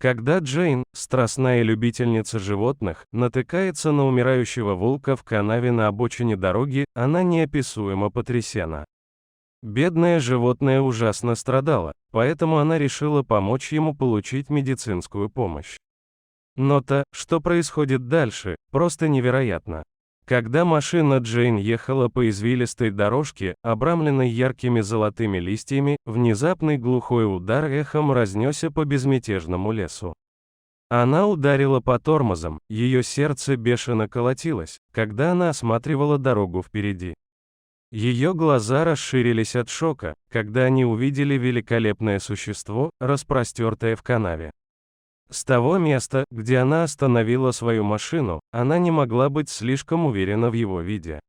Когда Джейн, страстная любительница животных, натыкается на умирающего волка в канаве на обочине дороги, она неописуемо потрясена. Бедное животное ужасно страдало, поэтому она решила помочь ему получить медицинскую помощь. Но то, что происходит дальше, просто невероятно. Когда машина Джейн ехала по извилистой дорожке, обрамленной яркими золотыми листьями, внезапный глухой удар эхом разнесся по безмятежному лесу. Она ударила по тормозам, ее сердце бешено колотилось, когда она осматривала дорогу впереди. Ее глаза расширились от шока, когда они увидели великолепное существо, распростертое в канаве. С того места, где она остановила свою машину, она не могла быть слишком уверена в его виде.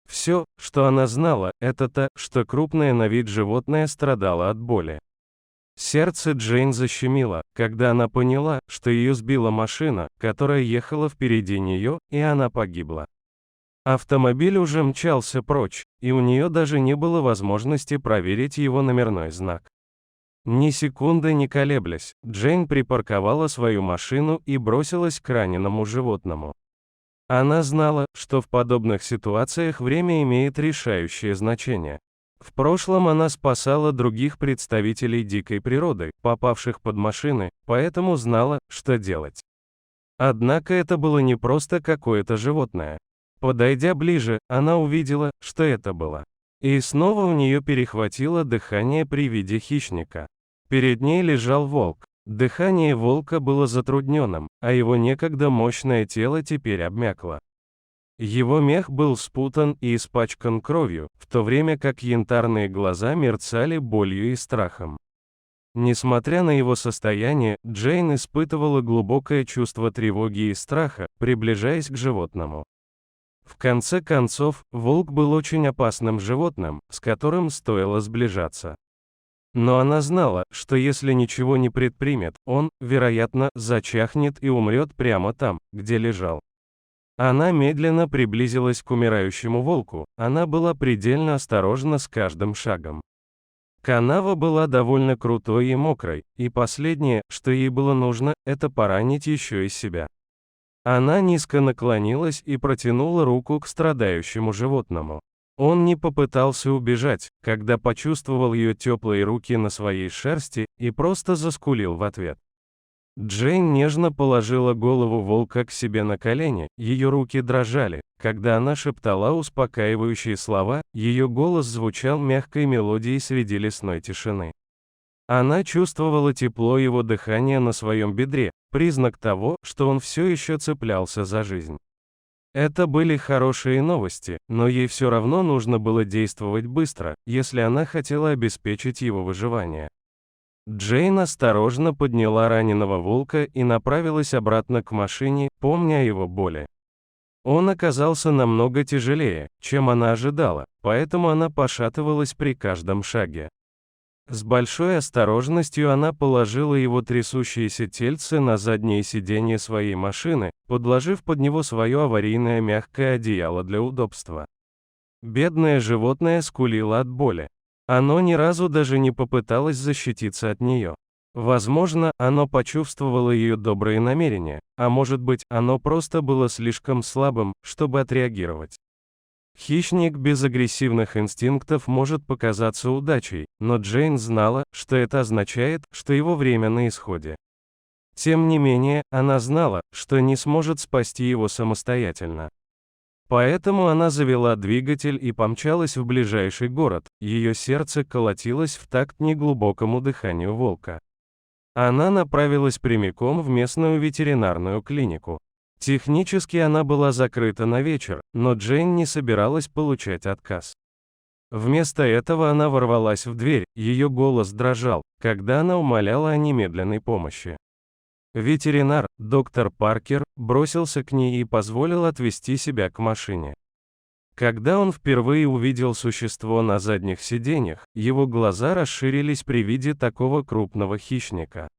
Все, что она знала, это то, что крупное на вид животное страдало от боли. Сердце Джейн защемило, когда она поняла, что ее сбила машина, которая ехала впереди нее, и она погибла. Автомобиль уже мчался прочь, и у нее даже не было возможности проверить его номерной знак. Ни секунды не колеблясь, Джейн припарковала свою машину и бросилась к раненому животному. Она знала, что в подобных ситуациях время имеет решающее значение. В прошлом она спасала других представителей дикой природы, попавших под машины, поэтому знала, что делать. Однако это было не просто какое-то животное. Подойдя ближе, она увидела, что это было. И снова у нее перехватило дыхание при виде хищника. Перед ней лежал волк. Дыхание волка было затрудненным, а его некогда мощное тело теперь обмякло. Его мех был спутан и испачкан кровью, в то время как янтарные глаза мерцали болью и страхом. Несмотря на его состояние, Джейн испытывала глубокое чувство тревоги и страха, приближаясь к животному. В конце концов, волк был очень опасным животным, с которым стоило сближаться. Но она знала, что если ничего не предпримет, он, вероятно, зачахнет и умрет прямо там, где лежал. Она медленно приблизилась к умирающему волку, она была предельно осторожна с каждым шагом. Канава была довольно крутой и мокрой, и последнее, что ей было нужно, это поранить еще и себя. Она низко наклонилась и протянула руку к страдающему животному. Он не попытался убежать, когда почувствовал ее теплые руки на своей шерсти, и просто заскулил в ответ. Джейн нежно положила голову волка к себе на колени, ее руки дрожали, когда она шептала успокаивающие слова, ее голос звучал мягкой мелодией среди лесной тишины. Она чувствовала тепло его дыхания на своем бедре, признак того, что он все еще цеплялся за жизнь. Это были хорошие новости, но ей все равно нужно было действовать быстро, если она хотела обеспечить его выживание. Джейн осторожно подняла раненого волка и направилась обратно к машине, помня о его боли. Он оказался намного тяжелее, чем она ожидала, поэтому она пошатывалась при каждом шаге. С большой осторожностью она положила его трясущееся тельце на заднее сиденье своей машины, подложив под него свое аварийное мягкое одеяло для удобства. Бедное животное скулило от боли. Оно ни разу даже не попыталось защититься от нее. Возможно, оно почувствовало ее добрые намерения, а может быть, оно просто было слишком слабым, чтобы отреагировать. Хищник без агрессивных инстинктов может показаться удачей, но Джейн знала, что это означает, что его время на исходе. Тем не менее, она знала, что не сможет спасти его самостоятельно. Поэтому она завела двигатель и помчалась в ближайший город, ее сердце колотилось в такт неглубокому дыханию волка. Она направилась прямиком в местную ветеринарную клинику. Технически она была закрыта на вечер, но Джейн не собиралась получать отказ. Вместо этого она ворвалась в дверь, ее голос дрожал, когда она умоляла о немедленной помощи. Ветеринар, доктор Паркер, бросился к ней и позволил отвезти себя к машине. Когда он впервые увидел существо на задних сиденьях, его глаза расширились при виде такого крупного хищника.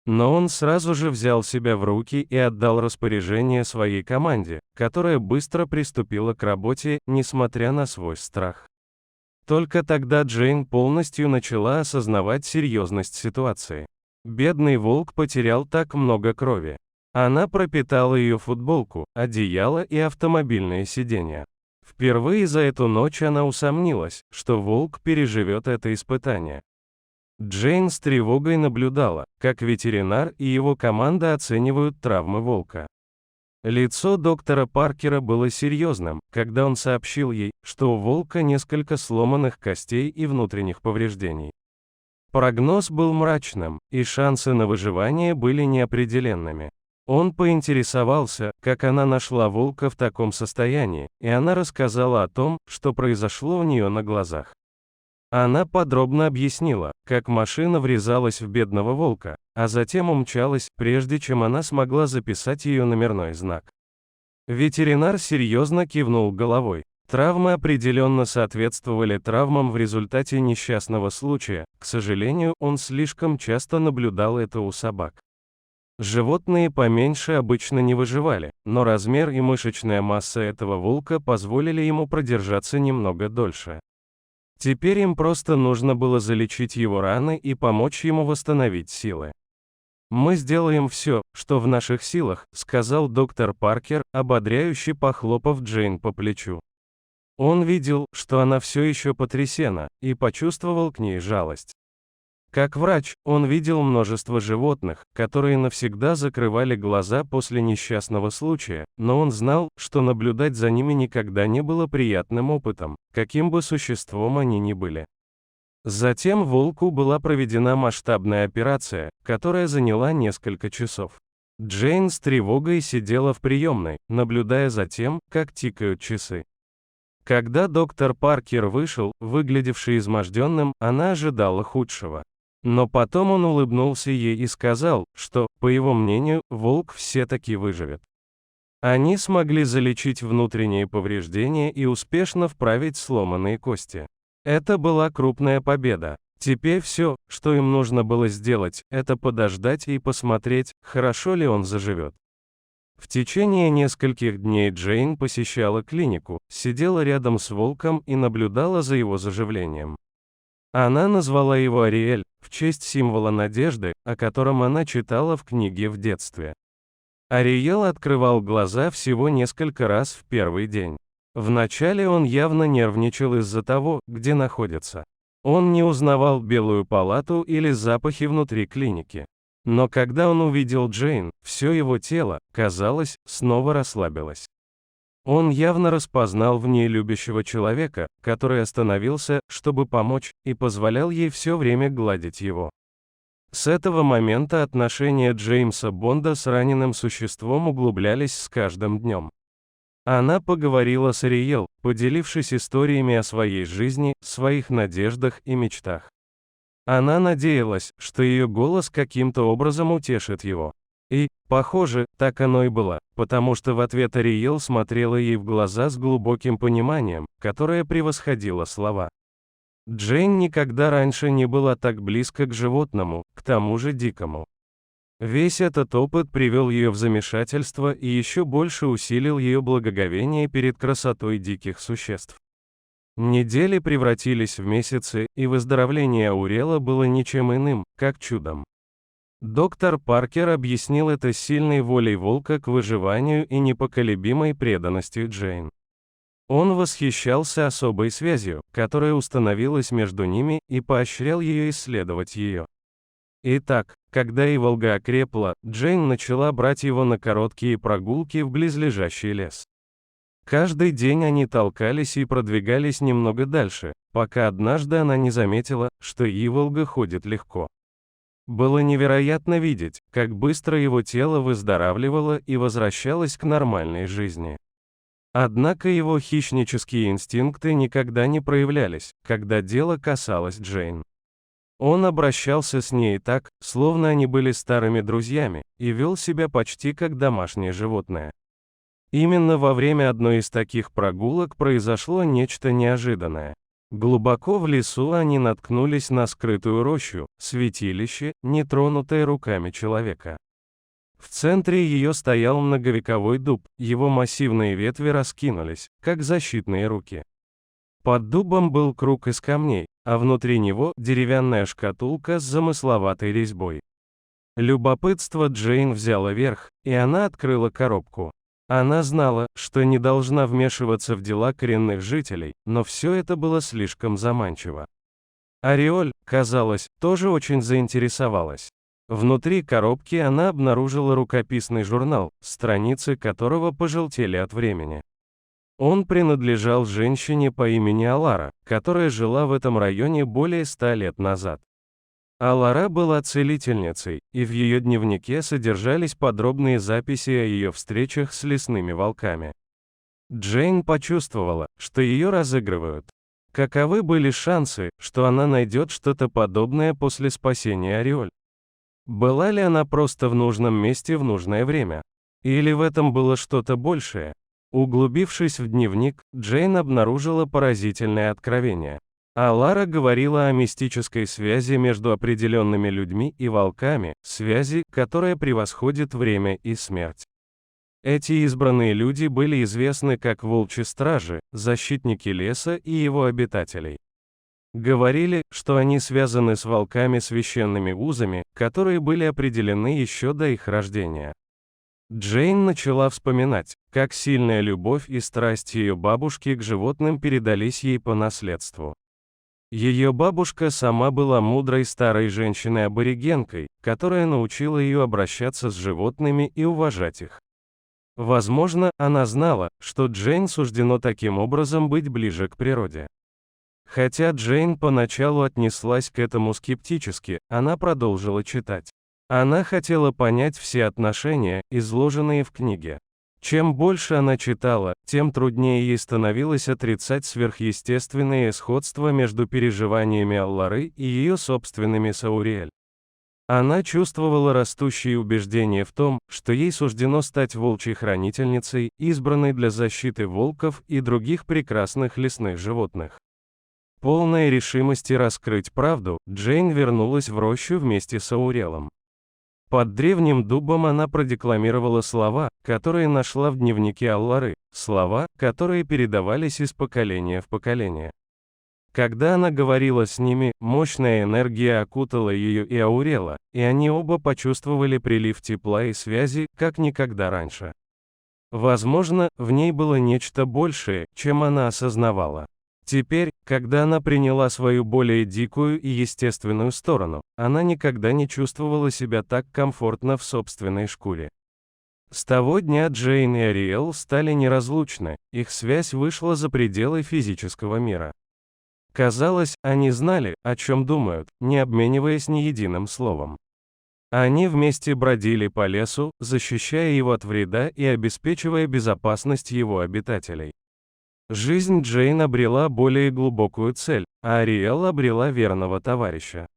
Но он сразу же взял себя в руки и отдал распоряжение своей команде, которая быстро приступила к работе, несмотря на свой страх. Только тогда Джейн полностью начала осознавать серьезность ситуации. Бедный волк потерял так много крови. Она пропитала ее футболку, одеяло и автомобильное сиденье. Впервые за эту ночь она усомнилась, что волк переживет это испытание. Джейн с тревогой наблюдала, как ветеринар и его команда оценивают травмы волка. Лицо доктора Паркера было серьезным, когда он сообщил ей, что у волка несколько сломанных костей и внутренних повреждений. Прогноз был мрачным, и шансы на выживание были неопределенными. Он поинтересовался, как она нашла волка в таком состоянии, и она рассказала о том, что произошло у нее на глазах. Она подробно объяснила, как машина врезалась в бедного волка, а затем умчалась, прежде чем она смогла записать ее номерной знак. Ветеринар серьезно кивнул головой. Травмы определенно соответствовали травмам в результате несчастного случая, к сожалению, он слишком часто наблюдал это у собак. Животные поменьше обычно не выживали, но размер и мышечная масса этого волка позволили ему продержаться немного дольше. Теперь им просто нужно было залечить его раны и помочь ему восстановить силы. «Мы сделаем все, что в наших силах», — сказал доктор Паркер, ободряюще похлопав Джейн по плечу. Он видел, что она все еще потрясена, и почувствовал к ней жалость. Как врач, он видел множество животных, которые навсегда закрывали глаза после несчастного случая, но он знал, что наблюдать за ними никогда не было приятным опытом, каким бы существом они ни были. Затем волку была проведена масштабная операция, которая заняла несколько часов. Джейн с тревогой сидела в приемной, наблюдая за тем, как тикают часы. Когда доктор Паркер вышел, выглядевший изможденным, она ожидала худшего. Но потом он улыбнулся ей и сказал, что, по его мнению, волк все-таки выживет. Они смогли залечить внутренние повреждения и успешно вправить сломанные кости. Это была крупная победа. Теперь все, что им нужно было сделать, это подождать и посмотреть, хорошо ли он заживет. В течение нескольких дней Джейн посещала клинику, сидела рядом с волком и наблюдала за его заживлением. Она назвала его Ариэль, в честь символа надежды, о котором она читала в книге в детстве. Ариэл открывал глаза всего несколько раз в первый день. Вначале он явно нервничал из-за того, где находится. Он не узнавал белую палату или запахи внутри клиники. Но когда он увидел Джейн, все его тело, казалось, снова расслабилось. Он явно распознал в ней любящего человека, который остановился, чтобы помочь, и позволял ей все время гладить его. С этого момента отношения Джеймса Бонда с раненым существом углублялись с каждым днем. Она поговорила с Ариэл, поделившись историями о своей жизни, своих надеждах и мечтах. Она надеялась, что ее голос каким-то образом утешит его. И, похоже, так оно и было, потому что в ответ Ариэл смотрела ей в глаза с глубоким пониманием, которое превосходило слова. Джейн никогда раньше не была так близко к животному, к тому же дикому. Весь этот опыт привел ее в замешательство и еще больше усилил ее благоговение перед красотой диких существ. Недели превратились в месяцы, и выздоровление Аурела было ничем иным, как чудом. Доктор Паркер объяснил это сильной волей волка к выживанию и непоколебимой преданностью Джейн. Он восхищался особой связью, которая установилась между ними, и поощрял ее исследовать ее. Итак, когда и Волга окрепла, Джейн начала брать его на короткие прогулки в близлежащий лес. Каждый день они толкались и продвигались немного дальше, пока однажды она не заметила, что Иволга ходит легко. Было невероятно видеть, как быстро его тело выздоравливало и возвращалось к нормальной жизни. Однако его хищнические инстинкты никогда не проявлялись, когда дело касалось Джейн. Он обращался с ней так, словно они были старыми друзьями, и вел себя почти как домашнее животное. Именно во время одной из таких прогулок произошло нечто неожиданное. Глубоко в лесу они наткнулись на скрытую рощу, святилище, нетронутое руками человека. В центре ее стоял многовековой дуб, его массивные ветви раскинулись, как защитные руки. Под дубом был круг из камней, а внутри него деревянная шкатулка с замысловатой резьбой. Любопытство Джейн взяло верх, и она открыла коробку. Она знала, что не должна вмешиваться в дела коренных жителей, но все это было слишком заманчиво. Ариоль, казалось, тоже очень заинтересовалась. Внутри коробки она обнаружила рукописный журнал, страницы которого пожелтели от времени. Он принадлежал женщине по имени Алара, которая жила в этом районе более 100 лет назад. Алара была целительницей, и в ее дневнике содержались подробные записи о ее встречах с лесными волками. Джейн почувствовала, что ее разыгрывают. Каковы были шансы, что она найдет что-то подобное после спасения Ариоль? Была ли она просто в нужном месте в нужное время? Или в этом было что-то большее? Углубившись в дневник, Джейн обнаружила поразительное откровение. Алара говорила о мистической связи между определенными людьми и волками, связи, которая превосходит время и смерть. Эти избранные люди были известны как волчьи стражи, защитники леса и его обитателей. Говорили, что они связаны с волками священными узами, которые были определены еще до их рождения. Джейн начала вспоминать, как сильная любовь и страсть ее бабушки к животным передались ей по наследству. Ее бабушка сама была мудрой старой женщиной-аборигенкой, которая научила ее обращаться с животными и уважать их. Возможно, она знала, что Джейн суждено таким образом быть ближе к природе. Хотя Джейн поначалу отнеслась к этому скептически, она продолжила читать. Она хотела понять все отношения, изложенные в книге. Чем больше она читала, тем труднее ей становилось отрицать сверхъестественное сходство между переживаниями Аллары и ее собственными с Ауриэль. Она чувствовала растущее убеждение в том, что ей суждено стать волчьей хранительницей, избранной для защиты волков и других прекрасных лесных животных. Полная решимости раскрыть правду, Джейн вернулась в рощу вместе с Аурелом. Под древним дубом она продекламировала слова, которые нашла в дневнике Аллары, слова, которые передавались из поколения в поколение. Когда она говорила с ними, мощная энергия окутала ее и Аурела, и они оба почувствовали прилив тепла и связи, как никогда раньше. Возможно, в ней было нечто большее, чем она осознавала. Теперь, когда она приняла свою более дикую и естественную сторону, она никогда не чувствовала себя так комфортно в собственной шкуре. С того дня Джейн и Ариэл стали неразлучны, их связь вышла за пределы физического мира. Казалось, они знали, о чем думают, не обмениваясь ни единым словом. Они вместе бродили по лесу, защищая его от вреда и обеспечивая безопасность его обитателей. Жизнь Джейн обрела более глубокую цель, а Ариэл обрела верного товарища.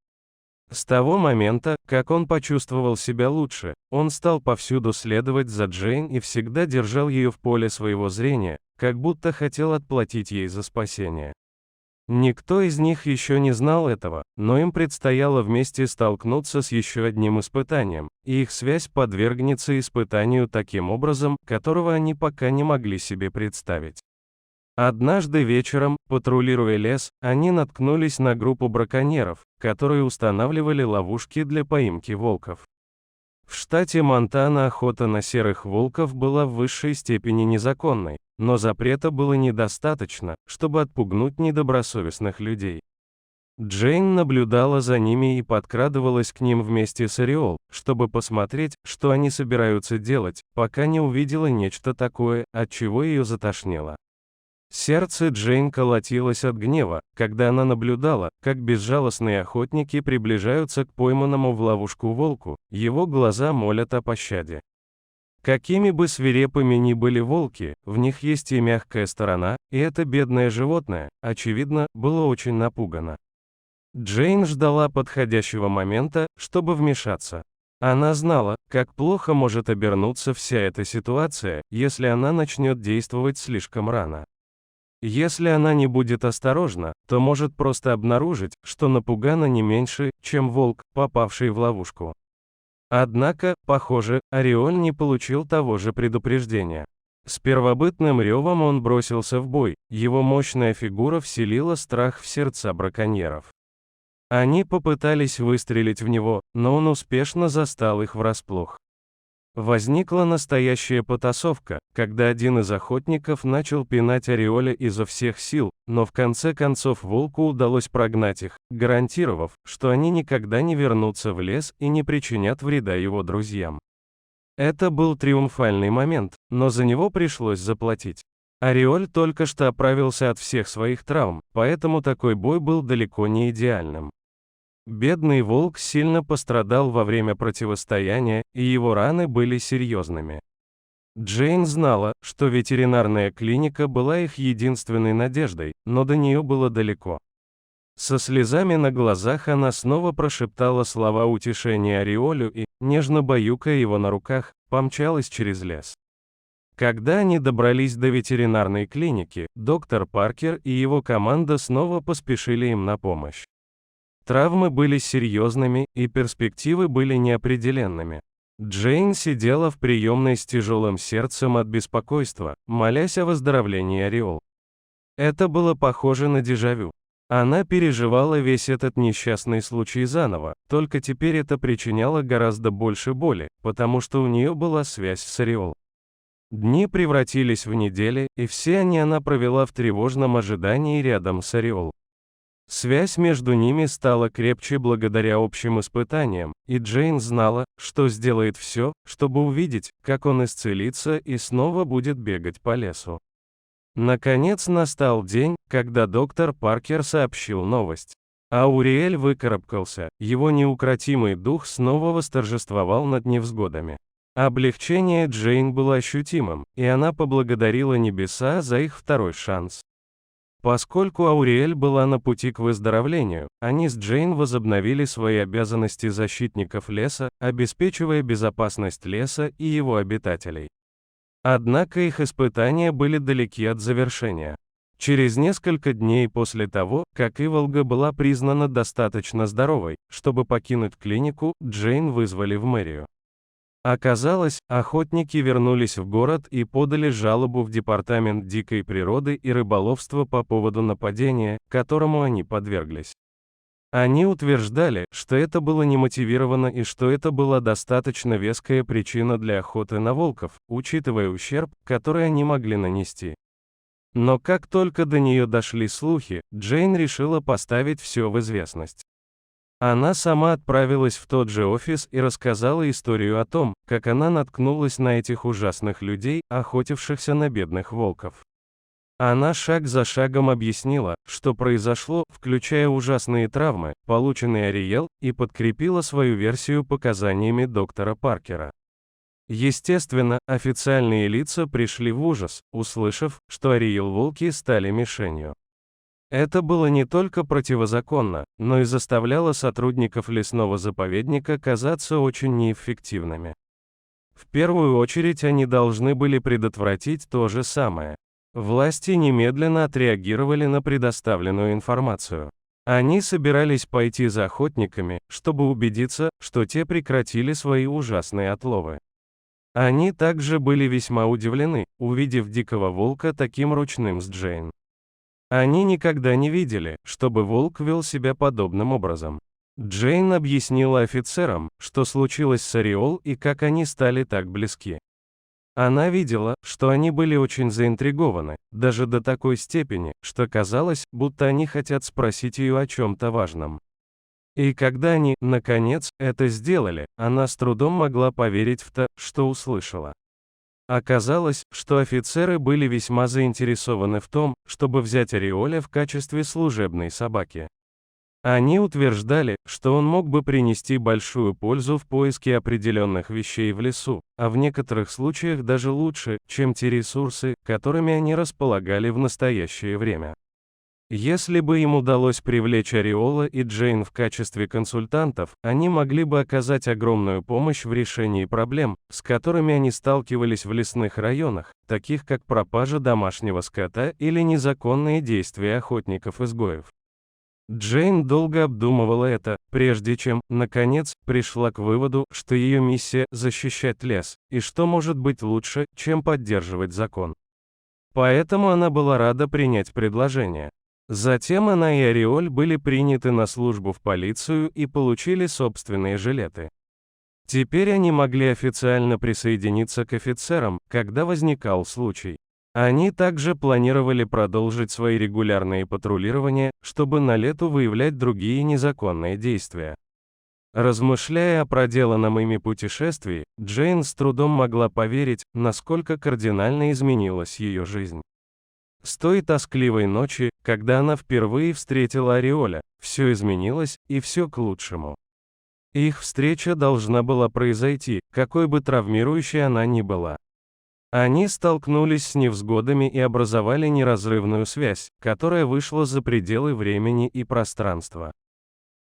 С того момента, как он почувствовал себя лучше, он стал повсюду следовать за Джейн и всегда держал ее в поле своего зрения, как будто хотел отплатить ей за спасение. Никто из них еще не знал этого, но им предстояло вместе столкнуться с еще одним испытанием, и их связь подвергнется испытанию таким образом, которого они пока не могли себе представить. Однажды вечером, патрулируя лес, они наткнулись на группу браконьеров, которые устанавливали ловушки для поимки волков. В штате Монтана охота на серых волков была в высшей степени незаконной, но запрета было недостаточно, чтобы отпугнуть недобросовестных людей. Джейн наблюдала за ними и подкрадывалась к ним вместе с Ариол, чтобы посмотреть, что они собираются делать, пока не увидела нечто такое, от чего ее затошнило. Сердце Джейн колотилось от гнева, когда она наблюдала, как безжалостные охотники приближаются к пойманному в ловушку волку, его глаза молят о пощаде. Какими бы свирепыми ни были волки, в них есть и мягкая сторона, и это бедное животное, очевидно, было очень напугано. Джейн ждала подходящего момента, чтобы вмешаться. Она знала, как плохо может обернуться вся эта ситуация, если она начнет действовать слишком рано. Если она не будет осторожна, то может просто обнаружить, что напугана не меньше, чем волк, попавший в ловушку. Однако, похоже, Ариоль не получил того же предупреждения. С первобытным ревом он бросился в бой, его мощная фигура вселила страх в сердца браконьеров. Они попытались выстрелить в него, но он успешно застал их врасплох. Возникла настоящая потасовка, когда один из охотников начал пинать Ореоля изо всех сил, но в конце концов волку удалось прогнать их, гарантировав, что они никогда не вернутся в лес и не причинят вреда его друзьям. Это был триумфальный момент, но за него пришлось заплатить. Ореоль только что оправился от всех своих травм, поэтому такой бой был далеко не идеальным. Бедный волк сильно пострадал во время противостояния, и его раны были серьезными. Джейн знала, что ветеринарная клиника была их единственной надеждой, но до нее было далеко. Со слезами на глазах она снова прошептала слова утешения Ореолю и, нежно баюкая его на руках, помчалась через лес. Когда они добрались до ветеринарной клиники, доктор Паркер и его команда снова поспешили им на помощь. Травмы были серьезными, и перспективы были неопределенными. Джейн сидела в приемной с тяжелым сердцем от беспокойства, молясь о выздоровлении Ореол. Это было похоже на дежавю. Она переживала весь этот несчастный случай заново, только теперь это причиняло гораздо больше боли, потому что у нее была связь с Ореол. Дни превратились в недели, и все они она провела в тревожном ожидании рядом с Ореол. Связь между ними стала крепче благодаря общим испытаниям, и Джейн знала, что сделает все, чтобы увидеть, как он исцелится и снова будет бегать по лесу. Наконец настал день, когда доктор Паркер сообщил новость. Ауриэль выкарабкался, его неукротимый дух снова восторжествовал над невзгодами. Облегчение Джейн было ощутимым, и она поблагодарила небеса за их второй шанс. Поскольку Ауриэль была на пути к выздоровлению, они с Джейн возобновили свои обязанности защитников леса, обеспечивая безопасность леса и его обитателей. Однако их испытания были далеки от завершения. Через несколько дней после того, как Иволга была признана достаточно здоровой, чтобы покинуть клинику, Джейн вызвали в мэрию. Оказалось, охотники вернулись в город и подали жалобу в Департамент дикой природы и рыболовства по поводу нападения, которому они подверглись. Они утверждали, что это было немотивировано и что это была достаточно веская причина для охоты на волков, учитывая ущерб, который они могли нанести. Но как только до нее дошли слухи, Джейн решила поставить все в известность. Она сама отправилась в тот же офис и рассказала историю о том, как она наткнулась на этих ужасных людей, охотившихся на бедных волков. Она шаг за шагом объяснила, что произошло, включая ужасные травмы, полученные Ореол, и подкрепила свою версию показаниями доктора Паркера. Естественно, официальные лица пришли в ужас, услышав, что Ореол-волки стали мишенью. Это было не только противозаконно, но и заставляло сотрудников лесного заповедника казаться очень неэффективными. В первую очередь они должны были предотвратить то же самое. Власти немедленно отреагировали на предоставленную информацию. Они собирались пойти за охотниками, чтобы убедиться, что те прекратили свои ужасные отловы. Они также были весьма удивлены, увидев дикого волка таким ручным с Джейн. Они никогда не видели, чтобы волк вел себя подобным образом. Джейн объяснила офицерам, что случилось с Ореол и как они стали так близки. Она видела, что они были очень заинтригованы, даже до такой степени, что казалось, будто они хотят спросить ее о чем-то важном. И когда они, наконец, это сделали, она с трудом могла поверить в то, что услышала. Оказалось, что офицеры были весьма заинтересованы в том, чтобы взять Ореоля в качестве служебной собаки. Они утверждали, что он мог бы принести большую пользу в поиске определенных вещей в лесу, а в некоторых случаях даже лучше, чем те ресурсы, которыми они располагали в настоящее время. Если бы им удалось привлечь Ореола и Джейн в качестве консультантов, они могли бы оказать огромную помощь в решении проблем, с которыми они сталкивались в лесных районах, таких как пропажа домашнего скота или незаконные действия охотников-изгоев. Джейн долго обдумывала это, прежде чем, наконец, пришла к выводу, что ее миссия – защищать лес, и что может быть лучше, чем поддерживать закон. Поэтому она была рада принять предложение. Затем она и Ореоль были приняты на службу в полицию и получили собственные жилеты. Теперь они могли официально присоединиться к офицерам, когда возникал случай. Они также планировали продолжить свои регулярные патрулирования, чтобы на лету выявлять другие незаконные действия. Размышляя о проделанном ими путешествии, Джейн с трудом могла поверить, насколько кардинально изменилась ее жизнь. С той тоскливой ночи, когда она впервые встретила Ореоля, все изменилось, и все к лучшему. Их встреча должна была произойти, какой бы травмирующей она ни была. Они столкнулись с невзгодами и образовали неразрывную связь, которая вышла за пределы времени и пространства.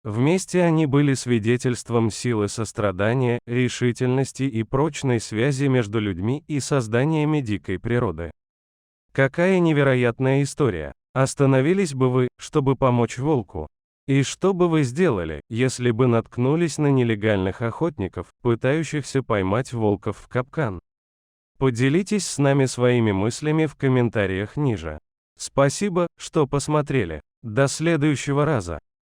Вместе они были свидетельством силы сострадания, решительности и прочной связи между людьми и созданиями дикой природы. Какая невероятная история! Остановились бы вы, чтобы помочь волку? И что бы вы сделали, если бы наткнулись на нелегальных охотников, пытающихся поймать волков в капкан? Поделитесь с нами своими мыслями в комментариях ниже. Спасибо, что посмотрели. До следующего раза.